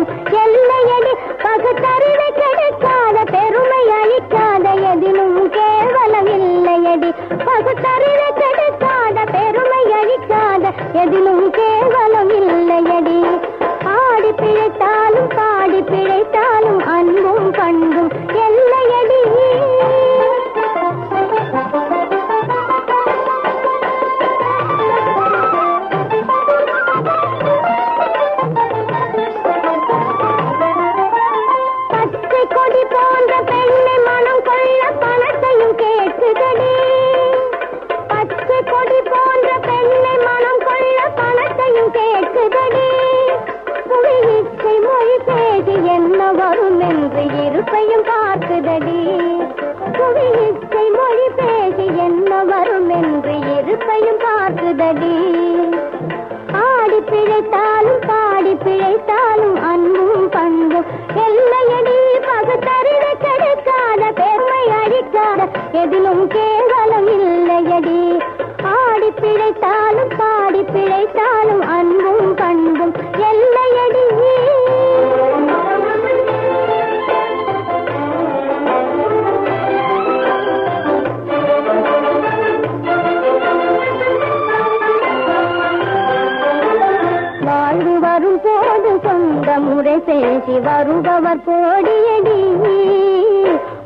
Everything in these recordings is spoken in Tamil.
பண்பும் எல்லையடி பகுத்தறிவை கெடுக்காத பெருமை அளிக்காத எதிலும் கேவலம் இல்லையடி பகுத்தறிவை கெடுக்காத பெருமை அளிக்காத எதிலும் கேவலம் இல்லையடி ஆடி பிழைத்தாலும் பாடி பிழைத்தாலும் அன்பும் பண்பும் எல்லையடி பச்சை கொடி போன்ற பெண்ணை மனம் கொள்ள பணத்தையும் கேட்குதடி பச்சை கொடி போன்ற பெண்ணை மனம் கொள்ள பணத்தையும் கேட்குதடி புவியிச்சை மொழி பேசி என்ன வரும் என்று இருப்பையும் பார்க்குதடி புவியிச்சை மொழி பேசி என்ன வரும் என்று இருப்பையும் பார்க்குதடி ஆடி பிழைத்தாலும் பாடி பிழைத்தாலும் அன்பும் பண்பும் எல்லையடி பகுத்தறிவை கெடுக்காத பெருமை அழிக்காத எதிலும் கேவலம் இல்லையடி ஆடி பிழைத்தாலும் பாடி பிழைத்தாலும் அன்பும் பண்பும் எல்லையடி வாழ்வு வரும் போது சொந்த முறை பேசி வருபவர் கோடியடி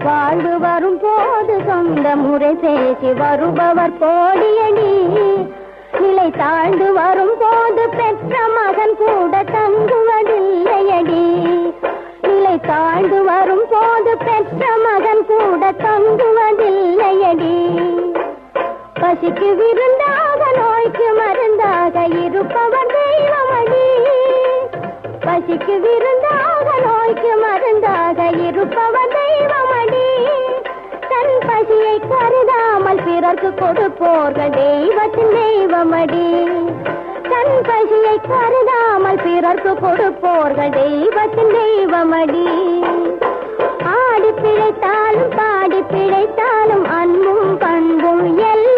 வாழ்வு வரும் போது சொந்த முறை பேசி வருபவர் கோடியடி நிலை தாழ்ந்து வரும் போது பெற்ற மகன் கூட தங்குவதில்லையடி நிலை தாழ்ந்து வரும் போது பெற்ற மகன் கூட தங்குவதில்லையடி பசிக்கு விருந்தாக நோய்க்கு மருந்தாக இருப்பவர் தெய்வமடி பசிக்கு விருந்தாக நோய்க்கு மருந்தாக இருப்பவர் தெய்வமடி தன் பசியை கருதாமல் பிறர்க்கு கொடுப்போர்கள் தெய்வத்தின் தெய்வமடி தன் பசியை கருதாமல் பிறர்க்கு கொடுப்போர்கள் தெய்வத்தின் தெய்வமடி ஆடி பிழைத்தாலும் பாடி பிழைத்தாலும் அன்பும் பண்பும் எல்லாம்